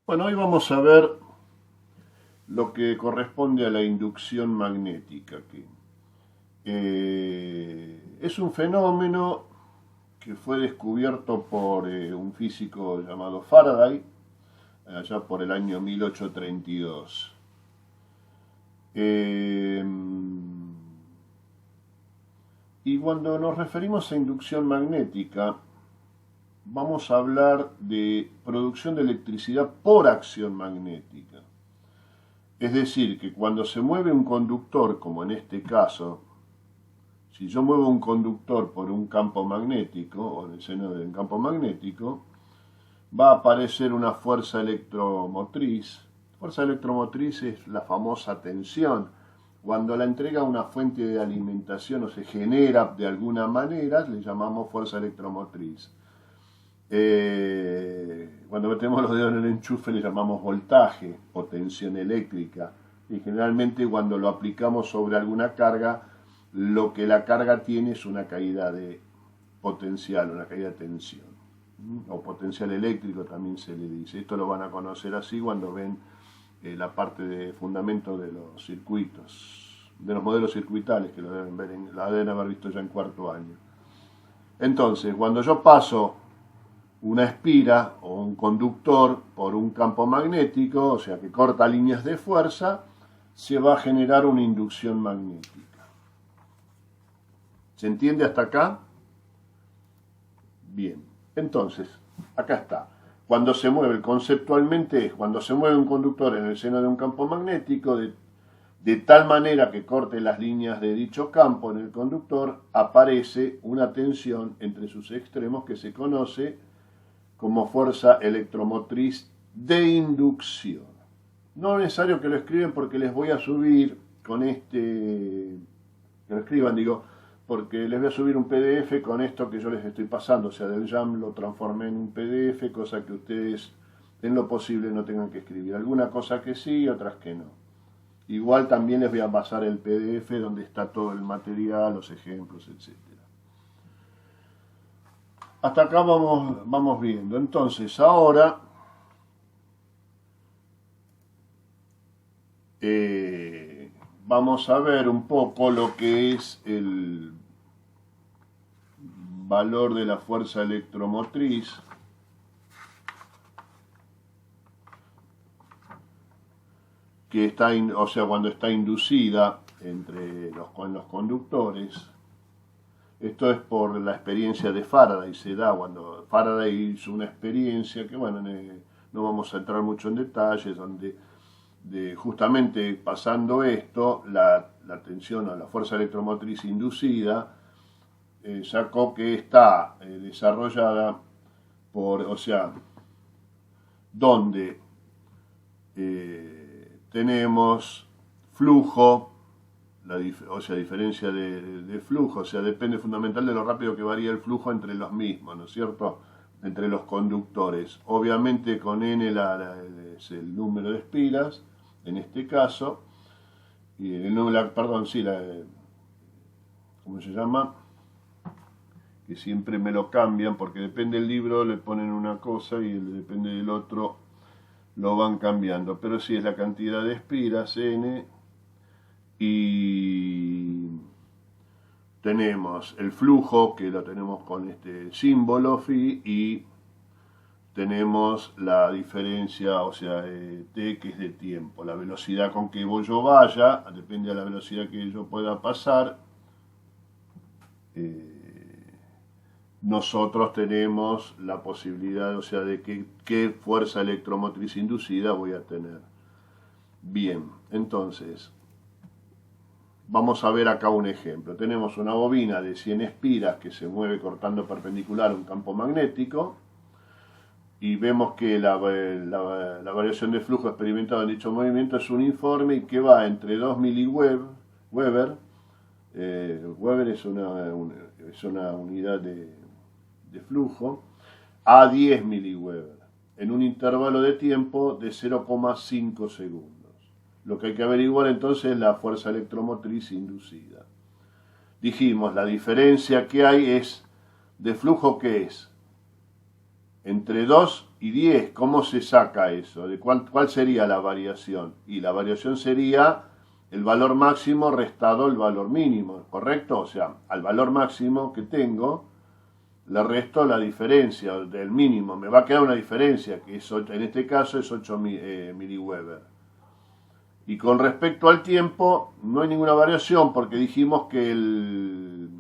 Bueno, hoy vamos a ver lo que corresponde a la inducción magnética, que es un fenómeno que fue descubierto por un físico llamado Faraday, allá por el año 1832. Eh, y cuando nos referimos a inducción magnética, vamos a hablar de producción de electricidad por acción magnética. Es decir, que cuando se mueve un conductor, como en este caso, si yo muevo un conductor por un campo magnético, o en el seno de un campo magnético, va a aparecer una fuerza electromotriz. Fuerza electromotriz es la famosa tensión. Cuando la entrega una fuente de alimentación o se genera de alguna manera, le llamamos fuerza electromotriz. Cuando metemos los dedos en el enchufe le llamamos voltaje o tensión eléctrica, y generalmente cuando lo aplicamos sobre alguna carga, lo que la carga tiene es una caída de potencial, una caída de tensión, o potencial eléctrico también se le dice. Esto lo van a conocer así cuando ven la parte de fundamento de los circuitos, de los modelos circuitales, que lo deben haber visto ya en cuarto año. Entonces, cuando yo paso una espira o un conductor por un campo magnético, o sea que corta líneas de fuerza, se va a generar una inducción magnética. ¿Se entiende hasta acá? Bien, entonces, acá está. Cuando se mueve, conceptualmente es cuando se mueve un conductor en el seno de un campo magnético de tal manera que corte las líneas de dicho campo en el conductor, aparece una tensión entre sus extremos que se conoce como fuerza electromotriz de inducción. No es necesario que lo escriben porque les voy a subir con que lo escriban, digo, porque les voy a subir un PDF con esto que yo les estoy pasando, o sea, del Jam lo transformé en un PDF, cosa que ustedes en lo posible no tengan que escribir. Alguna cosa que sí, otras que no. Igual también les voy a pasar el PDF donde está todo el material, los ejemplos, etc. Hasta acá vamos viendo. Entonces, ahora vamos a ver un poco lo que es el valor de la fuerza electromotriz que está, o sea, cuando está inducida entre los conductores. Esto es por la experiencia de Faraday, se da cuando Faraday hizo una experiencia que, bueno, no vamos a entrar mucho en detalles, donde justamente pasando esto, la tensión o la fuerza electromotriz inducida sacó que está desarrollada o sea, donde tenemos flujo, o sea, diferencia de flujo, o sea, depende fundamental de lo rápido que varía el flujo entre los mismos, ¿no es cierto?, entre los conductores. Obviamente con N es el número de espiras, en este caso, y el número, perdón, sí, ¿cómo se llama?, que siempre me lo cambian, porque depende del libro, le ponen una cosa y depende del otro, lo van cambiando, pero sí es la cantidad de espiras, N, y tenemos el flujo, que lo tenemos con este símbolo phi, y tenemos la diferencia, o sea, t, que es de tiempo. La velocidad con que yo vaya, depende de la velocidad que yo pueda pasar, nosotros tenemos la posibilidad, o sea, de qué fuerza electromotriz inducida voy a tener. Bien, entonces, vamos a ver acá un ejemplo. Tenemos una bobina de 100 espiras que se mueve cortando perpendicular a un campo magnético y vemos que la variación de flujo experimentado en dicho movimiento es uniforme y que va entre 2 miliweber. Weber es una unidad de flujo, a 10 miliweber, en un intervalo de tiempo de 0,5 segundos. Lo que hay que averiguar entonces es la fuerza electromotriz inducida. Dijimos, la diferencia que hay es de flujo, que es entre 2 y 10. ¿Cómo se saca eso? ¿De cuál sería la variación? Y la variación sería el valor máximo restado el valor mínimo, ¿correcto? O sea, al valor máximo que tengo, le resto la diferencia del mínimo. Me va a quedar una diferencia, que es en este caso es 8 miliweber. Y con respecto al tiempo, no hay ninguna variación, porque dijimos que el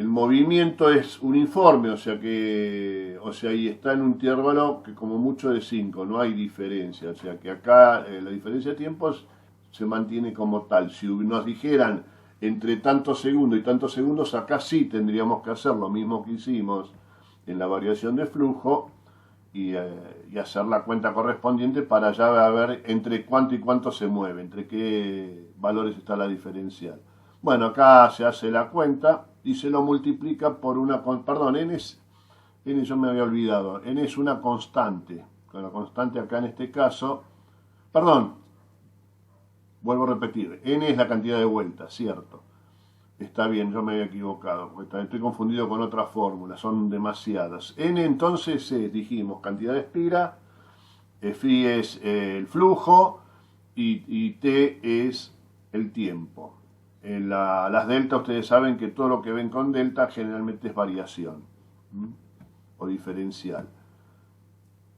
movimiento es uniforme, o sea, y está en un intervalo que como mucho de 5, no hay diferencia. O sea, que acá la diferencia de tiempos se mantiene como tal. Si nos dijeran entre tantos segundos y tantos segundos, acá sí tendríamos que hacer lo mismo que hicimos en la variación de flujo y hacer la cuenta correspondiente para ya ver entre cuánto y cuánto se mueve, entre qué valores está la diferencial. Bueno, acá se hace la cuenta y se lo multiplica por una... Perdón, n yo me había olvidado. N es una constante. Con la constante acá en este caso... Perdón, vuelvo a repetir. N es la cantidad de vueltas, cierto. Está bien, yo me había equivocado. Estoy confundido con otra fórmula, son demasiadas. N entonces es, dijimos, cantidad de espira. Phi es el flujo y T es el tiempo. Las delta, ustedes saben que todo lo que ven con delta generalmente es variación o diferencial.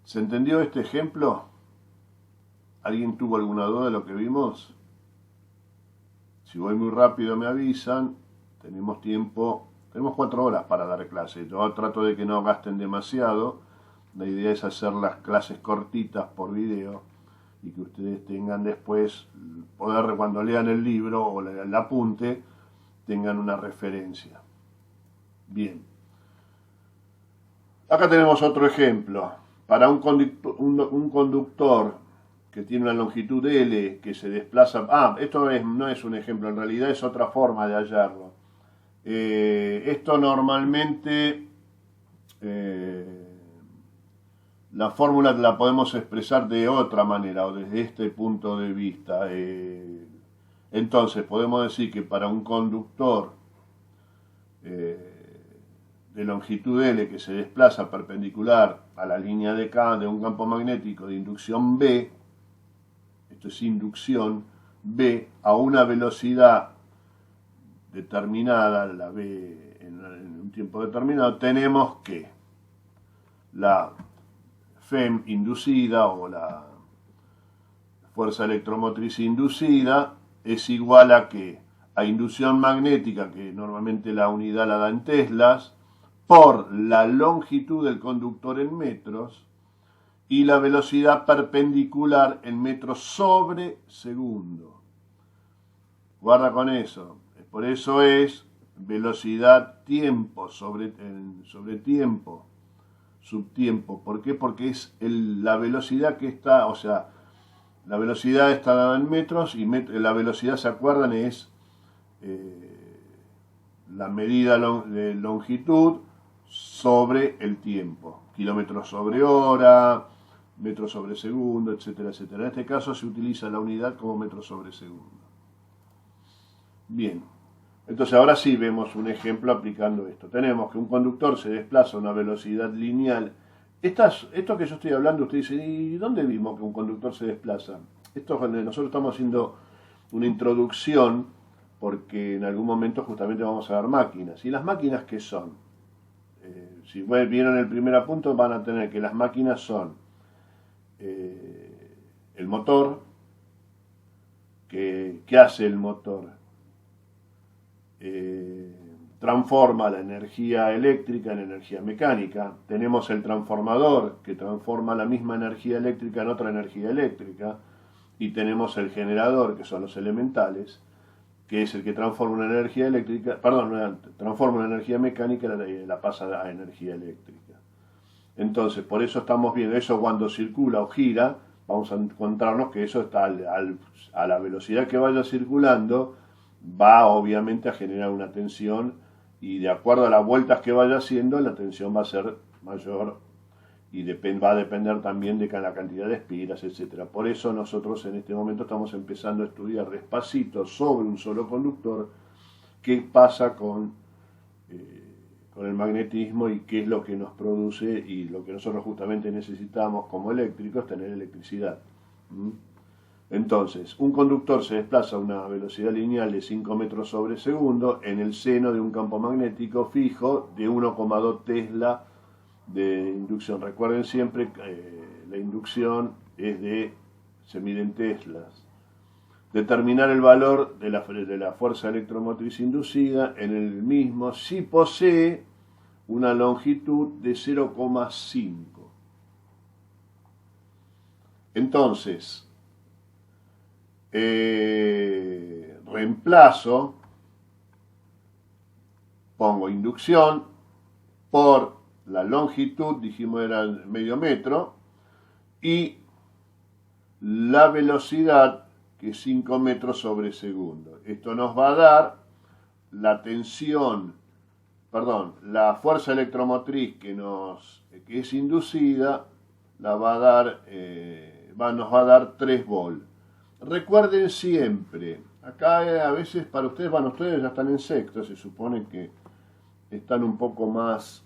¿Se entendió este ejemplo? ¿Alguien tuvo alguna duda de lo que vimos? Si voy muy rápido me avisan. Tenemos tiempo, tenemos 4 horas para dar clase. Yo trato de que no gasten demasiado. La idea es hacer las clases cortitas por video y que ustedes tengan después, poder cuando lean el libro o el apunte, tengan una referencia. Bien. Acá tenemos otro ejemplo. Para un conductor que tiene una longitud L, que se desplaza... esto no es un ejemplo, en realidad es otra forma de hallarlo. Esto normalmente... la fórmula la podemos expresar de otra manera o desde este punto de vista. Entonces podemos decir que para un conductor de longitud L que se desplaza perpendicular a la línea de un campo magnético de inducción B, esto es inducción B, a una velocidad determinada, la B en un tiempo determinado, tenemos que la FEM inducida o la fuerza electromotriz inducida es igual a que a inducción magnética, que normalmente la unidad la da en teslas, por la longitud del conductor en metros y la velocidad perpendicular en metros sobre segundo. Guarda con eso. Por eso es velocidad tiempo sobre tiempo. Subtiempo. ¿Por qué? Porque es la velocidad que está, o sea, la velocidad está dada en metros y la velocidad, ¿se acuerdan? Es la medida de longitud sobre el tiempo. Kilómetros sobre hora, metros sobre segundo, etcétera, etcétera. En este caso se utiliza la unidad como metros sobre segundo. Bien. Entonces ahora sí vemos un ejemplo aplicando esto. Tenemos que un conductor se desplaza a una velocidad lineal. Esto que yo estoy hablando, usted dice, ¿y dónde vimos que un conductor se desplaza? Nosotros estamos haciendo una introducción porque en algún momento justamente vamos a ver máquinas. ¿Y las máquinas qué son? Si vieron el primer apunto van a tener que las máquinas son el motor. ¿Qué hace el motor? Transforma la energía eléctrica en energía mecánica. Tenemos el transformador que transforma la misma energía eléctrica en otra energía eléctrica y tenemos el generador, que son los elementales, que es el que transforma una energía eléctrica, transforma una energía mecánica y la pasa a energía eléctrica. Entonces, por eso estamos viendo eso cuando circula o gira, vamos a encontrarnos que eso está a la velocidad que vaya circulando, va obviamente a generar una tensión y de acuerdo a las vueltas que vaya haciendo la tensión va a ser mayor y va a depender también de la cantidad de espiras, etc. Por eso nosotros en este momento estamos empezando a estudiar despacito sobre un solo conductor qué pasa con con el magnetismo y qué es lo que nos produce, y lo que nosotros justamente necesitamos como eléctricos, tener electricidad. ¿Mm? Entonces, un conductor se desplaza a una velocidad lineal de 5 metros sobre segundo en el seno de un campo magnético fijo de 1,2 Tesla de inducción. Recuerden siempre que la inducción se mide en teslas. Determinar el valor de la fuerza electromotriz inducida en el mismo si posee una longitud de 0,5. Entonces, reemplazo, pongo inducción por la longitud, dijimos era medio metro, y la velocidad, que es 5 metros sobre segundo. Esto nos va a dar la tensión, la fuerza electromotriz que es inducida, nos va a dar 3 volts. Recuerden siempre, acá a veces para ustedes, ustedes ya están en sexto, se supone que están un poco más,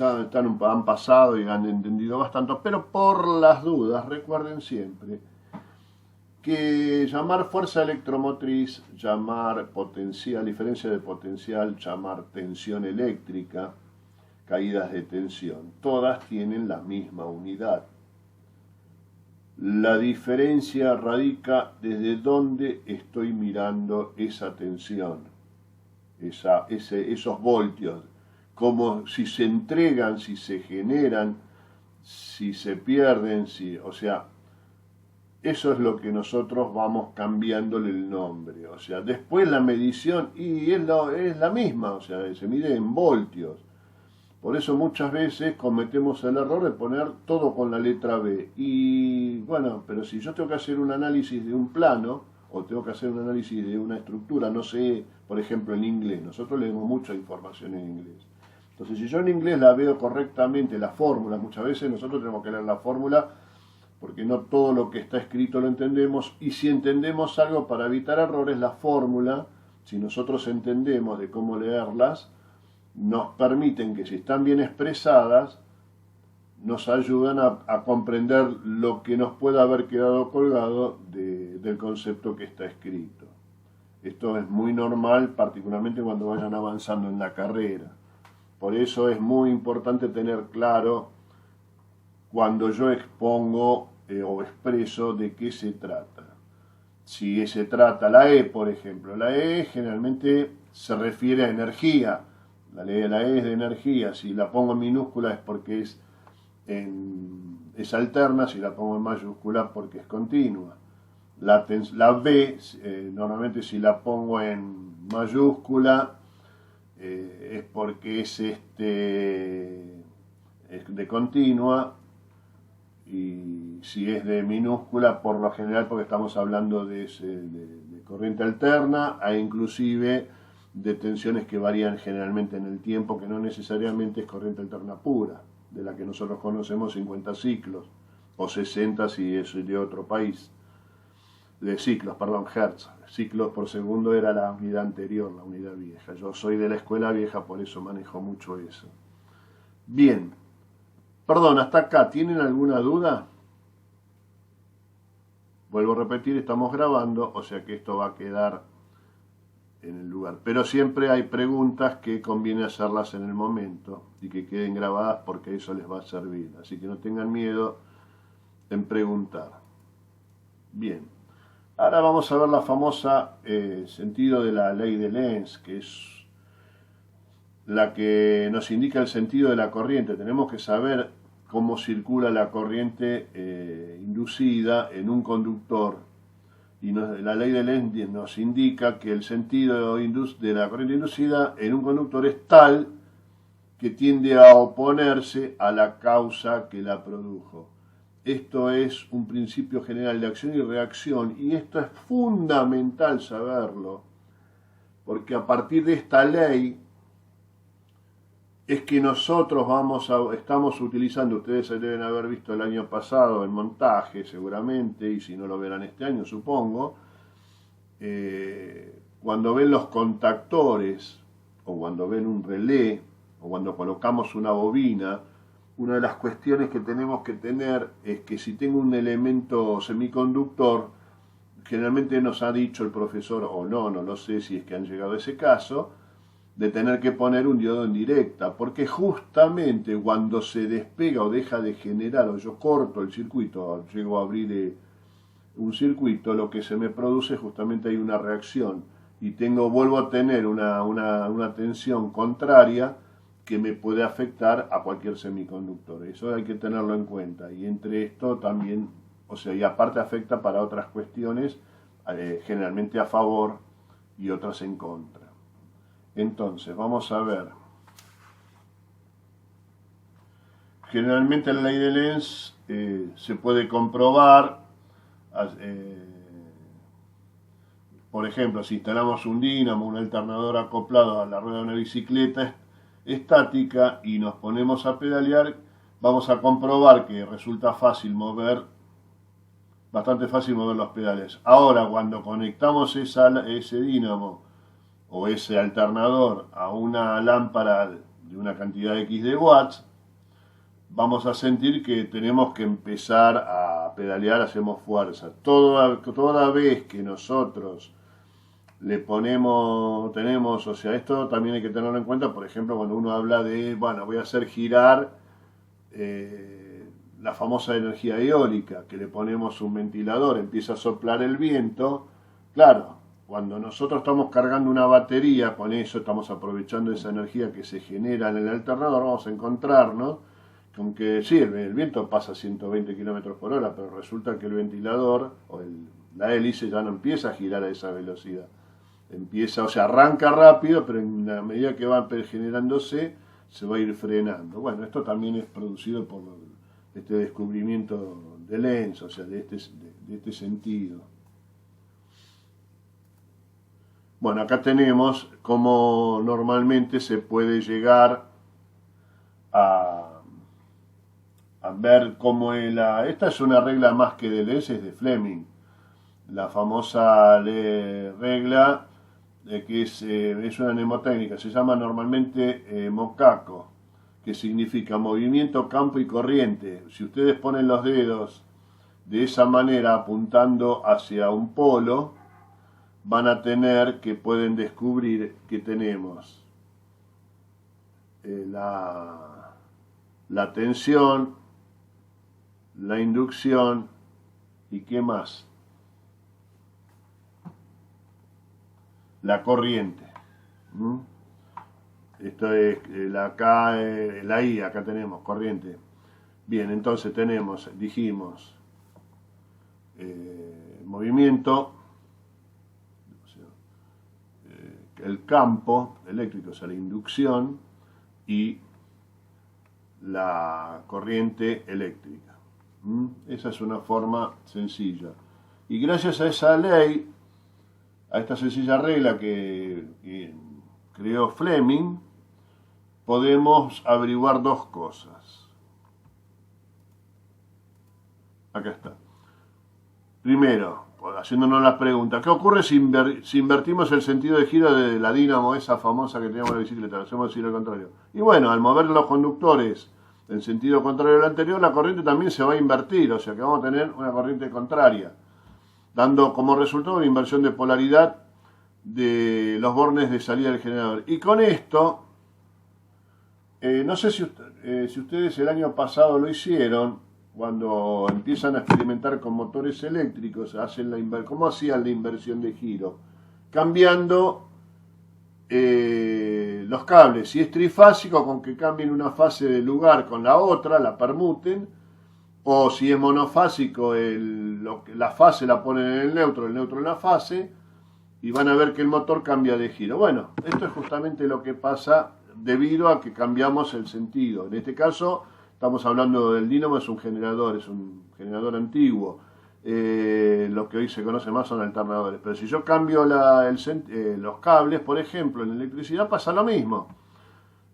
han pasado y han entendido bastante, pero por las dudas, recuerden siempre que llamar fuerza electromotriz, llamar potencial, diferencia de potencial, llamar tensión eléctrica, caídas de tensión, todas tienen la misma unidad. La diferencia radica desde dónde estoy mirando esa tensión, esos voltios, como si se entregan, si se generan, si se pierden, o sea, eso es lo que nosotros vamos cambiándole el nombre. O sea, después la medición, y es la misma, o sea, se mide en voltios. Por eso muchas veces cometemos el error de poner todo con la letra B. Y bueno, pero si yo tengo que hacer un análisis de un plano, o tengo que hacer un análisis de una estructura, no sé, por ejemplo en inglés, nosotros leemos mucha información en inglés. Entonces, si yo en inglés la veo correctamente, la fórmula, muchas veces nosotros tenemos que leer la fórmula, porque no todo lo que está escrito lo entendemos, y si entendemos algo para evitar errores, la fórmula, si nosotros entendemos de cómo leerlas, nos permiten que si están bien expresadas, nos ayudan a comprender lo que nos pueda haber quedado colgado del concepto que está escrito. Esto es muy normal, particularmente cuando vayan avanzando en la carrera. Por eso es muy importante tener claro cuando yo expongo o expreso de qué se trata. Si se trata la E, por ejemplo, la E generalmente se refiere a energía. La E es de energía. Si la pongo en minúscula es porque es alterna, si la pongo en mayúscula porque es continua. La B, normalmente si la pongo en mayúscula es porque es de continua, y si es de minúscula, por lo general porque estamos hablando de corriente alterna, e inclusive de tensiones que varían generalmente en el tiempo, que no necesariamente es corriente alterna pura, de la que nosotros conocemos 50 ciclos, o 60 si es de otro país, hertz. Ciclos por segundo era la unidad anterior, la unidad vieja. Yo soy de la escuela vieja, por eso manejo mucho eso. Bien. Perdón, hasta acá, ¿tienen alguna duda? Vuelvo a repetir, estamos grabando, o sea que esto va a quedar en el lugar. Pero siempre hay preguntas que conviene hacerlas en el momento y que queden grabadas, porque eso les va a servir. Así que no tengan miedo en preguntar. Bien. Ahora vamos a ver la famosa sentido de la ley de Lenz, que es la que nos indica el sentido de la corriente. Tenemos que saber cómo circula la corriente inducida en un conductor. Y la ley de Lenz nos indica que el sentido de la corriente inducida en un conductor es tal que tiende a oponerse a la causa que la produjo. Esto es un principio general de acción y reacción, y esto es fundamental saberlo, porque a partir de esta ley es que nosotros estamos utilizando, ustedes se deben haber visto el año pasado en montaje seguramente, y si no lo verán este año supongo, cuando ven los contactores o cuando ven un relé, o cuando colocamos una bobina, una de las cuestiones que tenemos que tener es que si tengo un elemento semiconductor, generalmente nos ha dicho el profesor, o no lo sé si es que han llegado a ese caso, de tener que poner un diodo en directa, porque justamente cuando se despega o deja de generar, o yo corto el circuito, llego a abrir un circuito, lo que se me produce justamente hay una reacción, y vuelvo a tener una tensión contraria que me puede afectar a cualquier semiconductor. Eso hay que tenerlo en cuenta, y entre esto también, o sea, y aparte afecta para otras cuestiones, generalmente a favor y otras en contra. Entonces, vamos a ver. Generalmente la ley de Lenz se puede comprobar, por ejemplo, si instalamos un dínamo, un alternador acoplado a la rueda de una bicicleta estática y nos ponemos a pedalear, vamos a comprobar que resulta bastante fácil mover los pedales. Ahora, cuando conectamos ese dínamo o ese alternador a una lámpara de una cantidad X de watts, vamos a sentir que tenemos que empezar a pedalear, hacemos fuerza. Toda vez que nosotros o sea, esto también hay que tenerlo en cuenta, por ejemplo, cuando uno habla de, bueno, voy a hacer girar la famosa energía eólica, que le ponemos un ventilador, empieza a soplar el viento, claro. Cuando nosotros estamos cargando una batería, con eso estamos aprovechando esa energía que se genera en el alternador, vamos a encontrarnos con que sí, el viento pasa a 120 km por hora, pero resulta que el ventilador o la hélice ya no empieza a girar a esa velocidad. O sea, arranca rápido, pero en la medida que va generándose, se va a ir frenando. Bueno, esto también es producido por este descubrimiento de Lenz, o sea, de este sentido. Bueno, acá tenemos cómo normalmente se puede llegar a ver cómo es esta es una regla más que de Lenz, es de Fleming. La famosa regla que es una mnemotécnica, se llama normalmente MOCACO, que significa movimiento, campo y corriente. Si ustedes ponen los dedos de esa manera apuntando hacia un polo, van a pueden descubrir que tenemos la tensión, la inducción y ¿qué más? La corriente. Esto es la I, acá tenemos corriente. Bien, entonces dijimos movimiento, el campo eléctrico, o sea, la inducción y la corriente eléctrica. Esa es una forma sencilla. Y gracias a esa ley, a esta sencilla regla que creó Fleming, podemos averiguar dos cosas. Acá está. Primero, haciéndonos las preguntas, ¿qué ocurre si invertimos el sentido de giro de la dínamo, esa famosa que teníamos en la bicicleta? Lo hacemos decir al contrario. Y bueno, al mover los conductores en sentido contrario al anterior, la corriente también se va a invertir, o sea que vamos a tener una corriente contraria, dando como resultado una inversión de polaridad de los bornes de salida del generador. Y con esto, no sé si ustedes el año pasado lo hicieron, cuando empiezan a experimentar con motores eléctricos, ¿cómo hacían la inversión de giro? Cambiando los cables, si es trifásico, con que cambien una fase de lugar con la otra, la permuten, o si es monofásico, la fase la ponen en el neutro en la fase, y van a ver que el motor cambia de giro. Bueno, esto es justamente lo que pasa debido a que cambiamos el sentido. En este caso, estamos hablando del dínamo, es un generador antiguo. Lo que hoy se conoce más son alternadores. Pero si yo cambio los cables, por ejemplo, en electricidad pasa lo mismo.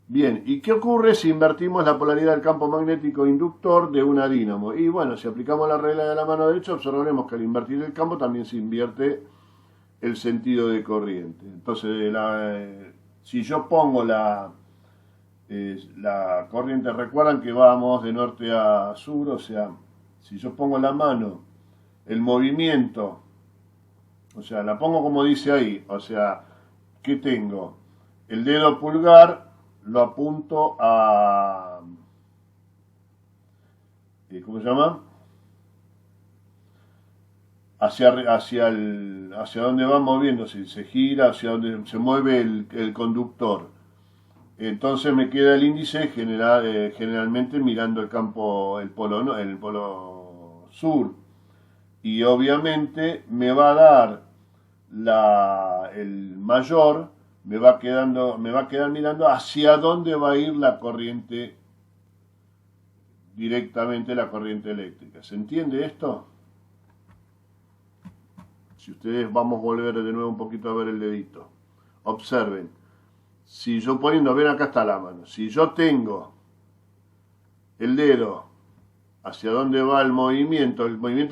Bien, ¿y qué ocurre si invertimos la polaridad del campo magnético inductor de una dínamo? Y bueno, si aplicamos la regla de la mano derecha, observaremos que al invertir el campo también se invierte el sentido de corriente. Entonces, si yo pongo La corriente, recuerdan que vamos de norte a sur, o sea, si yo pongo la mano, el movimiento, o sea, la pongo como dice ahí, o sea, ¿qué tengo? El dedo pulgar lo apunto a, ¿cómo se llama? Hacia donde va moviéndose, se gira, hacia donde se mueve el conductor. Entonces me queda el índice generalmente mirando el campo, el polo, ¿no? El polo sur. Y obviamente me va a dar el mayor, me va a quedar mirando hacia dónde va a ir la corriente, directamente la corriente eléctrica. ¿Se entiende esto? Si ustedes, vamos a volver de nuevo un poquito a ver el dedito. Observen. Si yo poniendo, ven acá está la mano. Si yo tengo el dedo hacia dónde va el movimiento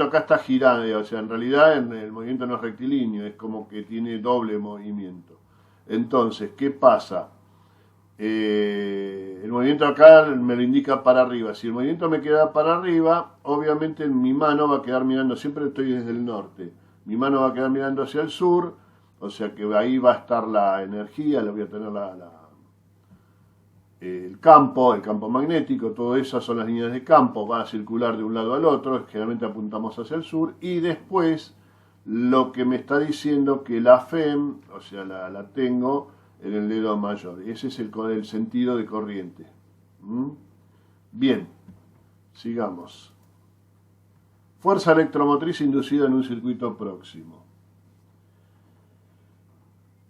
acá está girando, o sea, en realidad el movimiento no es rectilíneo, es como que tiene doble movimiento. Entonces, ¿qué pasa? El movimiento acá me lo indica para arriba. Si el movimiento me queda para arriba, obviamente mi mano va a quedar mirando, siempre estoy desde el norte, mi mano va a quedar mirando hacia el sur, o sea que ahí va a estar la energía, voy a tener el campo magnético, todas esas son las líneas de campo, va a circular de un lado al otro, generalmente apuntamos hacia el sur, y después lo que me está diciendo que la FEM, o sea, la tengo en el dedo mayor. Ese es el sentido de corriente. Bien, sigamos. Fuerza electromotriz inducida en un circuito próximo.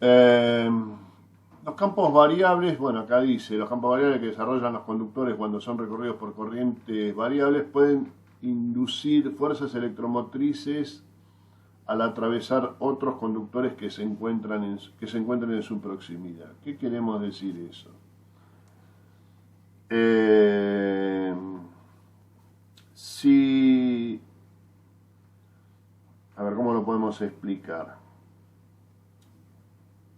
Los campos variables, bueno, acá dice, los campos variables que desarrollan los conductores cuando son recorridos por corrientes variables pueden inducir fuerzas electromotrices al atravesar otros conductores que se encuentran en su proximidad. ¿Qué queremos decir eso? A ver, ¿cómo lo podemos explicar?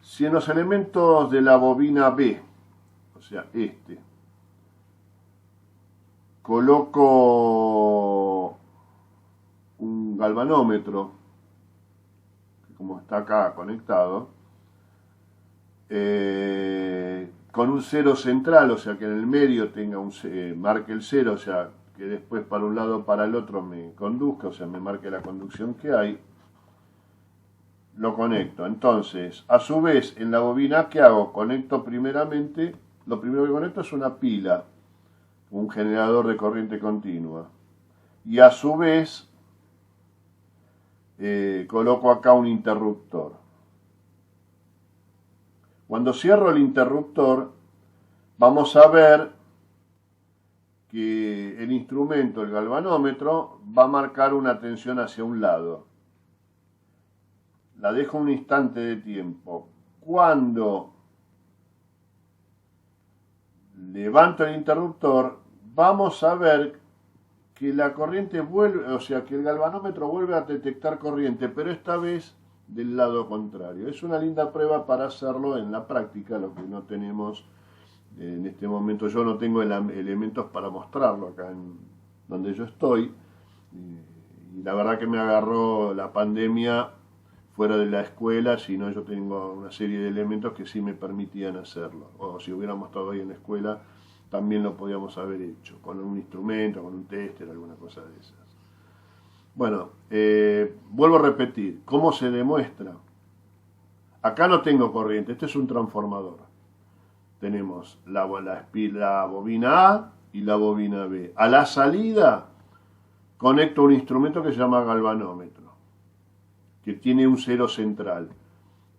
Si en los elementos de la bobina B, o sea, coloco un galvanómetro, como está acá conectado, con un cero central, o sea que en el medio tenga marque el cero, o sea que después para un lado o para el otro me conduzca, o sea me marque la conducción que hay, lo conecto. Entonces, a su vez, en la bobina, ¿qué hago? Conecto primeramente, lo primero que conecto es una pila, un generador de corriente continua, y a su vez coloco acá un interruptor. Cuando cierro el interruptor, vamos a ver que el instrumento, el galvanómetro, va a marcar una tensión hacia un lado. La dejo un instante de tiempo. Cuando levanto el interruptor, vamos a ver que la corriente vuelve, o sea que el galvanómetro vuelve a detectar corriente, pero esta vez del lado contrario. Es una linda prueba para hacerlo en la práctica, lo que no tenemos en este momento. Yo no tengo elementos para mostrarlo acá donde yo estoy, y la verdad que me agarró la pandemia fuera de la escuela, si no yo tengo una serie de elementos que sí me permitían hacerlo, o si hubiéramos estado ahí en la escuela también lo podíamos haber hecho, con un instrumento, con un tester, alguna cosa de esas. Bueno, vuelvo a repetir, ¿cómo se demuestra? Acá no tengo corriente, este es un transformador. Tenemos la bobina A y la bobina B. A la salida conecto un instrumento que se llama galvanómetro, que tiene un cero central.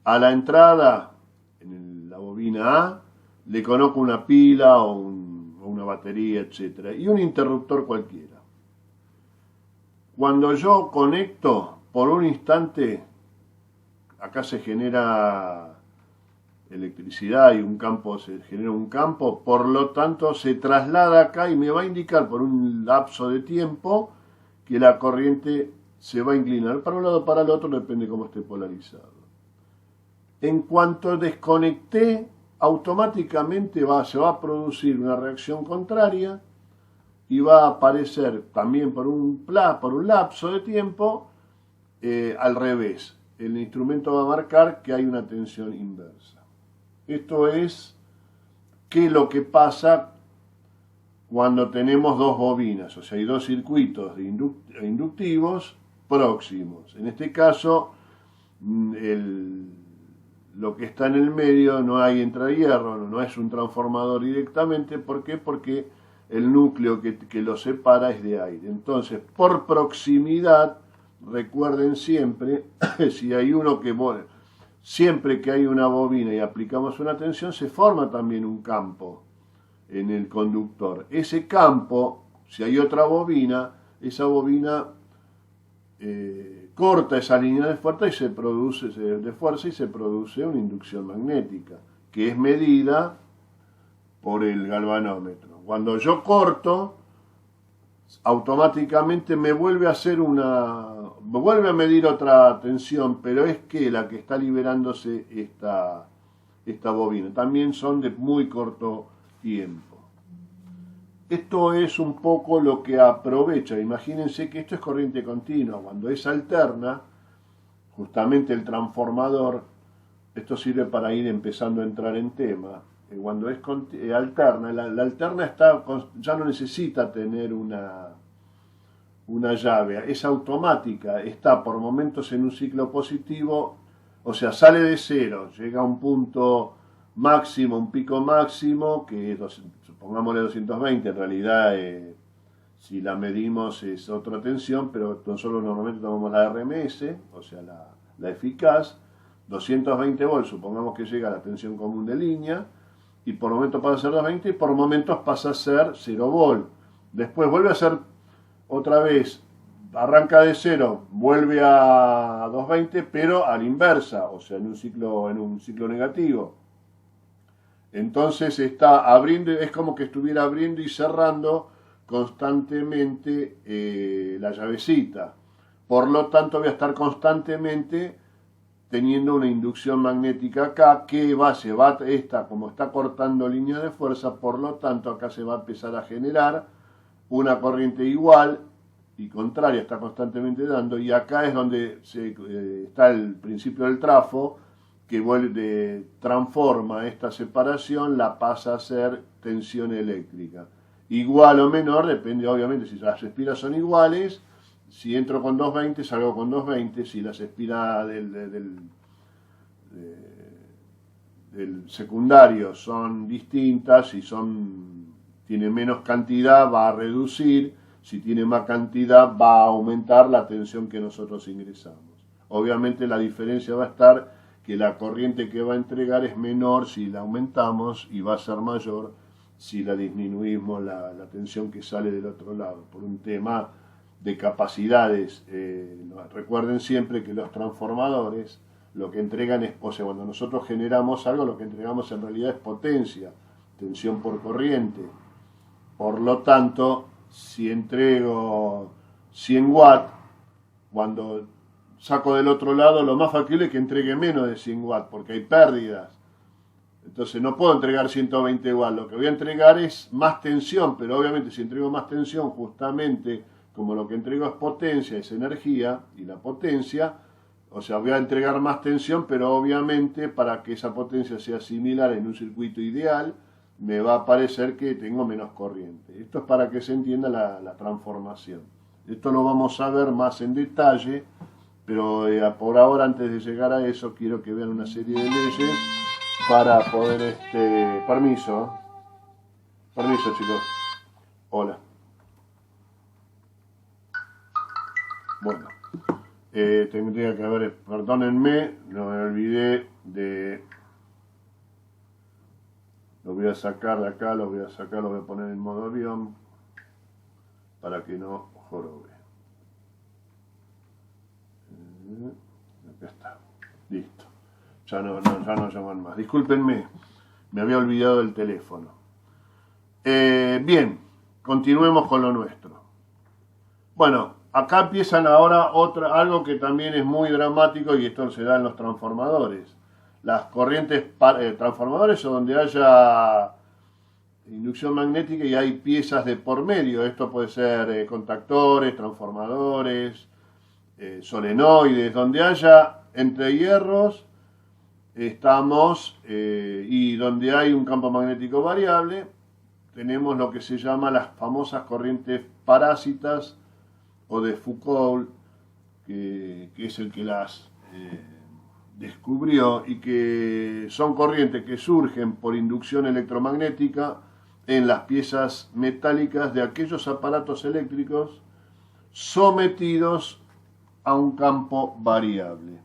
A la entrada, en la bobina A, le coloco una pila o una batería, etc. Y un interruptor cualquiera. Cuando yo conecto, por un instante, acá se genera electricidad y se genera un campo, por lo tanto se traslada acá y me va a indicar por un lapso de tiempo que la corriente se va a inclinar para un lado o para el otro, depende de cómo esté polarizado. En cuanto desconecté, automáticamente se va a producir una reacción contraria y va a aparecer también por un lapso de tiempo al revés. El instrumento va a marcar que hay una tensión inversa. Esto es lo que pasa cuando tenemos dos bobinas, o sea, hay dos circuitos inductivos próximos. En este caso, lo que está en el medio no hay entrada de hierro, no es un transformador directamente. ¿Por qué? Porque el núcleo que lo separa es de aire. Entonces, por proximidad, recuerden siempre, si hay siempre que hay una bobina y aplicamos una tensión, se forma también un campo en el conductor. Ese campo, si hay otra bobina, esa bobina corta esa línea de fuerza y se produce una inducción magnética, que es medida por el galvanómetro. Cuando yo corto, automáticamente me vuelve a medir otra tensión, pero es que la que está liberándose esta bobina. También son de muy corto tiempo. Esto es un poco lo que aprovecha. Imagínense que esto es corriente continua. Cuando es alterna, justamente el transformador, esto sirve para ir empezando a entrar en tema. Cuando es alterna, la alterna ya no necesita tener una llave, es automática, está por momentos en un ciclo positivo, o sea, sale de cero, llega a un punto máximo, un pico máximo, que es, supongámosle 220, en realidad si la medimos es otra tensión, pero nosotros normalmente tomamos la RMS, o sea, la eficaz, 220 volts, supongamos que llega a la tensión común de línea, y por momentos pasa a ser 220 y por momentos pasa a ser 0 volt. Después vuelve a ser otra vez, arranca de 0, vuelve a 220, pero a la inversa, o sea, en un ciclo negativo. Entonces está abriendo, es como que estuviera abriendo y cerrando constantemente la llavecita. Por lo tanto, voy a estar constantemente teniendo una inducción magnética acá que como está cortando línea de fuerza, por lo tanto acá se va a empezar a generar una corriente igual y contraria, está constantemente dando, y acá es donde está el principio del trafo, que transforma esta separación, la pasa a ser tensión eléctrica. Igual o menor, depende obviamente si las espiras son iguales. Si entro con 220, salgo con 220. Si las espiras del secundario son distintas, si tiene menos cantidad, va a reducir. Si tiene más cantidad, va a aumentar la tensión que nosotros ingresamos. Obviamente la diferencia va a estar que la corriente que va a entregar es menor si la aumentamos y va a ser mayor si la disminuimos la tensión que sale del otro lado, por un tema de capacidades. Recuerden siempre que los transformadores lo que entregan es, o sea, cuando nosotros generamos algo, lo que entregamos en realidad es potencia, tensión por corriente. Por lo tanto, si entrego 100 watts, cuando saco del otro lado, lo más factible es que entregue menos de 100 watts, porque hay pérdidas. Entonces no puedo entregar 120 watts, lo que voy a entregar es más tensión, pero obviamente si entrego más tensión, justamente como lo que entrego es potencia, es energía, y la potencia, o sea, voy a entregar más tensión, pero obviamente para que esa potencia sea similar en un circuito ideal, me va a parecer que tengo menos corriente. Esto es para que se entienda la transformación. Esto lo vamos a ver más en detalle, pero por ahora, antes de llegar a eso, quiero que vean una serie de leyes para poder, permiso chicos, hola. Bueno, tendría que haber, perdónenme, no me olvidé lo voy a sacar de acá, lo voy a poner en modo avión para que no jorobe. Acá está, listo. Ya no llaman más. Discúlpenme, me había olvidado del teléfono. Bien, continuemos con lo nuestro. Bueno, acá empiezan ahora algo que también es muy dramático, y esto se da en los transformadores. las corrientes transformadores o donde haya inducción magnética y hay piezas de por medio. Esto puede ser contactores, transformadores, solenoides, donde haya entre hierros estamos y donde hay un campo magnético variable, tenemos lo que se llama las famosas corrientes parásitas o de Foucault, que es el que las descubrió, y que son corrientes que surgen por inducción electromagnética en las piezas metálicas de aquellos aparatos eléctricos sometidos a un campo variable.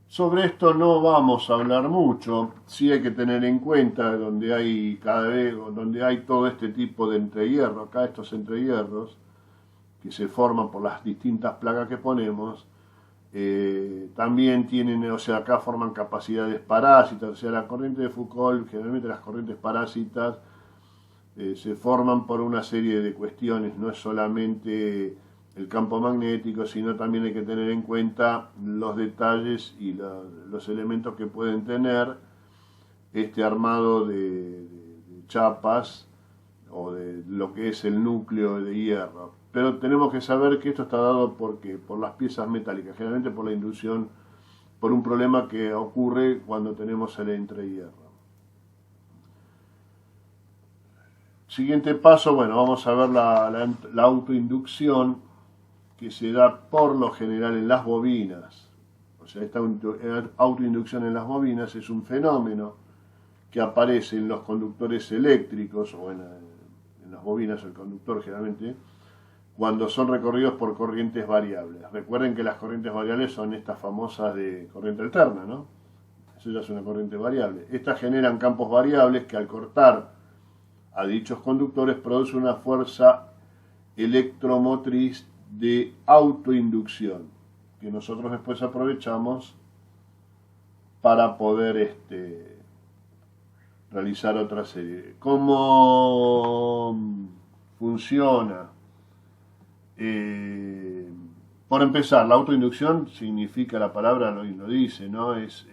Sobre esto no vamos a hablar mucho, sí hay que tener en cuenta donde hay donde hay todo este tipo de entrehierros, acá estos entrehierros que se forman por las distintas placas que ponemos, también tienen, o sea, acá forman capacidades parásitas, o sea, la corriente de Foucault, generalmente las corrientes parásitas se forman por una serie de cuestiones, no es solamente el campo magnético, sino también hay que tener en cuenta los detalles y los elementos que pueden tener este armado de chapas o de lo que es el núcleo de hierro. Pero tenemos que saber que esto está dado por las piezas metálicas, generalmente por la inducción, por un problema que ocurre cuando tenemos el entrehierro. Siguiente paso, bueno, vamos a ver la autoinducción, que se da por lo general en las bobinas. O sea, esta autoinducción en las bobinas es un fenómeno que aparece en los conductores eléctricos, o en las bobinas el conductor generalmente, cuando son recorridos por corrientes variables. Recuerden que las corrientes variables son estas famosas de corriente alterna, ¿no? Eso ya es una corriente variable. Estas generan campos variables que al cortar a dichos conductores produce una fuerza electromotriz de autoinducción, que nosotros después aprovechamos para poder realizar otra serie. ¿Cómo funciona? Por empezar, la autoinducción significa, la palabra lo dice, ¿no? Es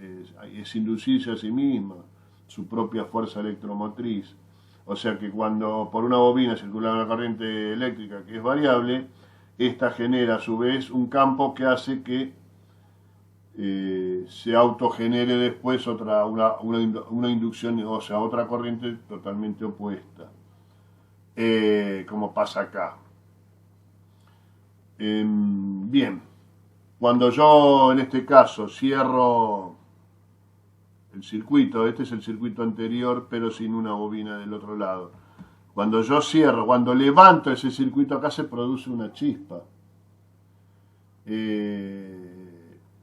inducirse a sí misma, su propia fuerza electromotriz. O sea que cuando por una bobina circula una corriente eléctrica que es variable, esta genera a su vez un campo que hace que se autogenere después una inducción, o sea, otra corriente totalmente opuesta, como pasa acá. Bien, cuando yo en este caso cierro el circuito, este es el circuito anterior pero sin una bobina del otro lado. Cuando yo cierro, cuando levanto ese circuito acá se produce una chispa.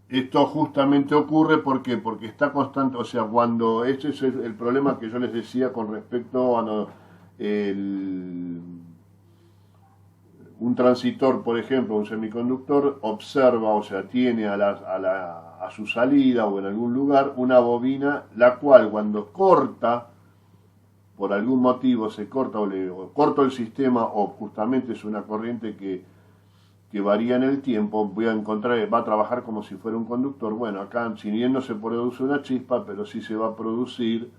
Esto justamente ocurre, ¿por qué? Porque está constante, o sea, cuando este es el problema que yo les decía con respecto a un transitor, por ejemplo, un semiconductor, observa, o sea, tiene a su salida o en algún lugar una bobina, la cual cuando corta, por algún motivo se corta o corto el sistema, o justamente es una corriente que varía en el tiempo, va a trabajar como si fuera un conductor. Bueno, acá si bien no se produce una chispa, pero sí se va a producir,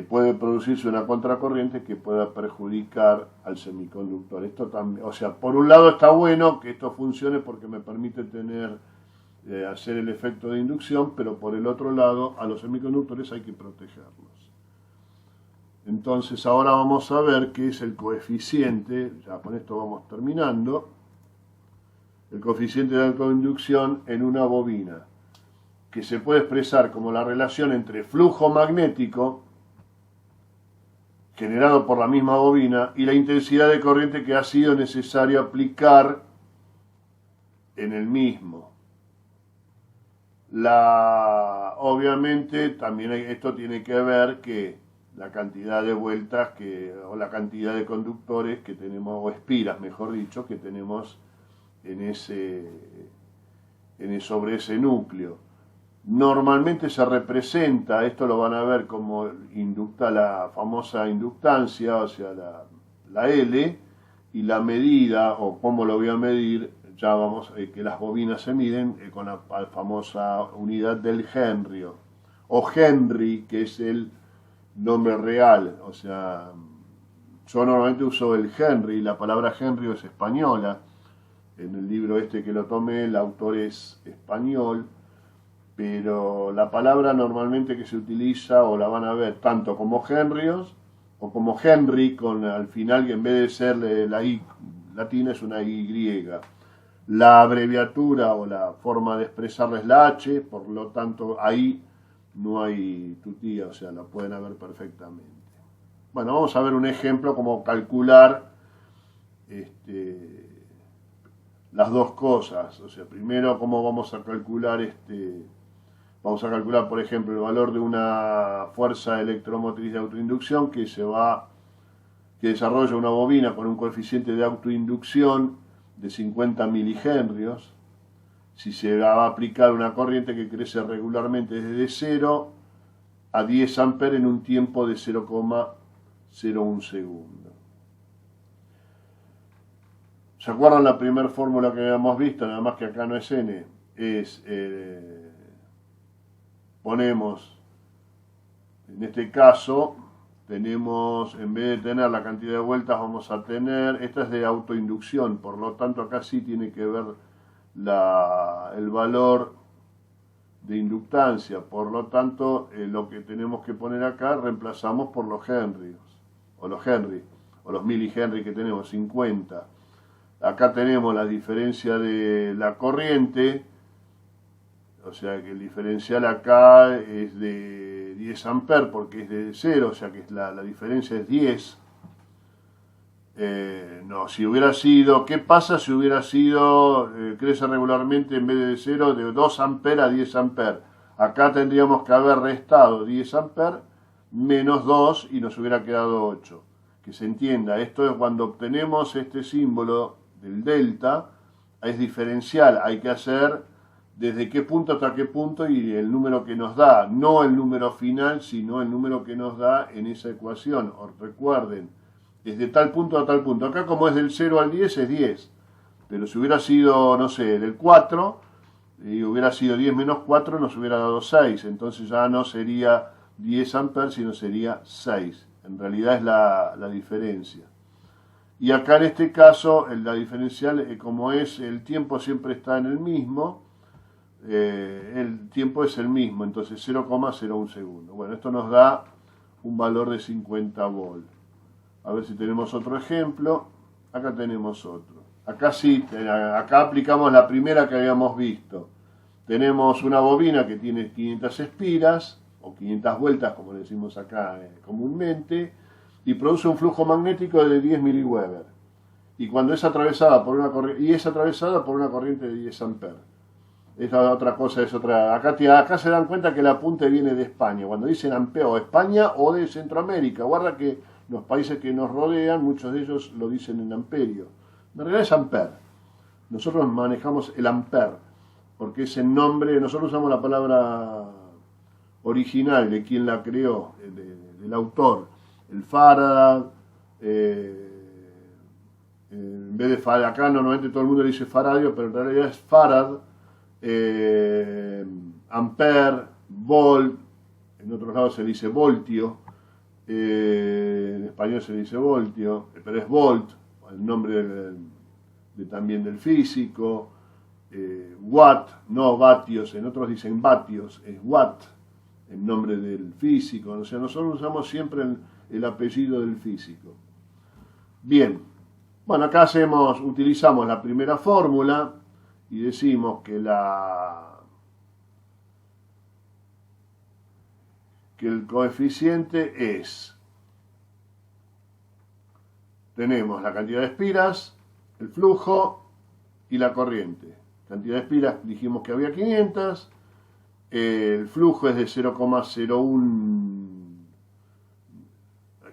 puede producirse una contracorriente que pueda perjudicar al semiconductor. Esto también, o sea, por un lado está bueno que esto funcione porque me permite hacer el efecto de inducción, pero por el otro lado a los semiconductores hay que protegerlos. Entonces ahora vamos a ver qué es el coeficiente, ya con esto vamos terminando, el coeficiente de autoinducción en una bobina, que se puede expresar como la relación entre flujo magnético generado por la misma bobina y la intensidad de corriente que ha sido necesario aplicar en el mismo. Obviamente también esto tiene que ver que la cantidad de vueltas o la cantidad de conductores que tenemos, o espiras mejor dicho, que tenemos sobre ese núcleo. Normalmente se representa, esto lo van a ver como la famosa inductancia, o sea, la L, y la medida, o cómo lo voy a medir, ya vamos, que las bobinas se miden con la famosa unidad del Henry, o Henry, que es el nombre real. O sea, yo normalmente uso el Henry, la palabra Henry es española. En el libro este que lo tomé, el autor es español, pero la palabra normalmente que se utiliza, o la van a ver tanto como Henryos, o como Henry, con al final, que en vez de ser la I latina es una Y. La abreviatura o la forma de expresarla es la H, por lo tanto ahí no hay tutía, o sea, la pueden ver perfectamente. Bueno, vamos a ver un ejemplo como calcular las dos cosas. O sea, primero cómo vamos a calcular vamos a calcular, por ejemplo, el valor de una fuerza electromotriz de autoinducción que desarrolla una bobina con un coeficiente de autoinducción de 50 milihenrios. Si se va a aplicar una corriente que crece regularmente desde 0 a 10 amperes en un tiempo de 0,01 segundo. ¿Se acuerdan la primera fórmula que habíamos visto? Nada más que acá no es n, es ponemos, en este caso, tenemos, en vez de tener la cantidad de vueltas, vamos a tener, esta es de autoinducción, por lo tanto acá sí tiene que ver el valor de inductancia, por lo tanto lo que tenemos que poner acá reemplazamos por los Henry, o los milihenry que tenemos, 50. Acá tenemos la diferencia de la corriente, o sea que el diferencial acá es de 10 amperes porque es de 0, o sea que la diferencia es 10. No, si hubiera sido, ¿qué pasa si hubiera sido, crece regularmente en vez de 0, de 2 amperes a 10 amperes? Acá tendríamos que haber restado 10 amperes menos 2 y nos hubiera quedado 8. Que se entienda, esto es cuando obtenemos este símbolo del delta, es diferencial, hay que hacer desde qué punto hasta qué punto y el número que nos da, no el número final, sino el número que nos da en esa ecuación. Os recuerden, es de tal punto a tal punto. Acá como es del 0 al 10 es 10, pero si hubiera sido, no sé, del 4 y hubiera sido 10 menos 4 nos hubiera dado 6, entonces ya no sería 10 amperes, sino sería 6. En realidad es la diferencia. Y acá en este caso, la diferencial, como es, el tiempo siempre está en el mismo, el tiempo es el mismo, entonces 0,01 segundo. Bueno, esto nos da un valor de 50 volt. A ver si tenemos otro ejemplo. Acá tenemos otro. Acá sí, acá aplicamos la primera que habíamos visto. Tenemos una bobina que tiene 500 espiras, o 500 vueltas, como le decimos acá comúnmente, y produce un flujo magnético de 10 miliweber. Y cuando es atravesada por una corriente, de 10 amperes. Esta otra cosa es otra. Acá se dan cuenta que el apunte viene de España. Cuando dicen ampeo, España o de Centroamérica. Guarda que los países que nos rodean, muchos de ellos lo dicen en amperio. En realidad es amper. Nosotros manejamos el amper, porque es el nombre, nosotros usamos la palabra original de quien la creó, del autor. El Faraday, en vez de Faraday, acá normalmente todo el mundo le dice Faraday, pero en realidad es Farad, ampere, volt, en otros lados se dice voltio, en español se dice voltio, pero es volt, el nombre también del físico, watt, no vatios, en otros dicen vatios, es watt, el nombre del físico, o sea, nosotros usamos siempre el apellido del físico. Bien, bueno, acá utilizamos la primera fórmula y decimos que el coeficiente es, tenemos la cantidad de espiras, el flujo y la corriente. Cantidad de espiras dijimos que había 500, el flujo es de 0,01,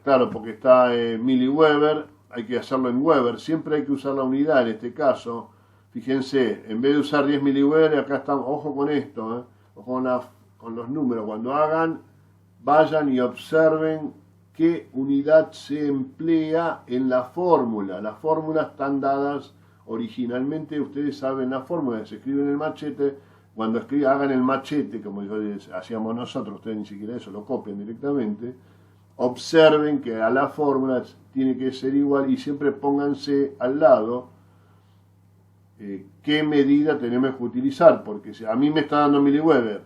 claro, porque está en miliweber, hay que hacerlo en Weber, siempre hay que usar la unidad en este caso. Fíjense, en vez de usar 10 miliweber, acá estamos, ojo con esto, ojo con los números, cuando vayan y observen qué unidad se emplea en la fórmula. Las fórmulas están dadas, originalmente ustedes saben la fórmula, se escribe en el machete, cuando hagan el machete, como hacíamos nosotros, ustedes ni siquiera eso lo copian directamente, observen que a la fórmula tiene que ser igual y siempre pónganse al lado qué medida tenemos que utilizar, porque si a mí me está dando miliweber,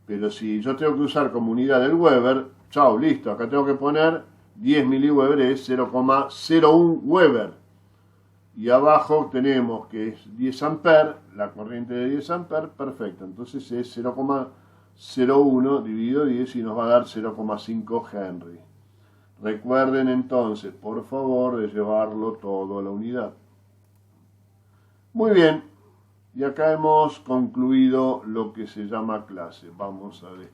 pero si yo tengo que usar como unidad del Weber, chao, listo, acá tengo que poner 10 miliweber es 0,01 Weber. Y abajo tenemos que es 10 amperes, la corriente de 10 amperes, perfecto. Entonces es 0,01 dividido 10 y nos va a dar 0,5 Henry. Recuerden entonces, por favor, de llevarlo todo a la unidad. Muy bien, y acá hemos concluido lo que se llama clase. Vamos a ver.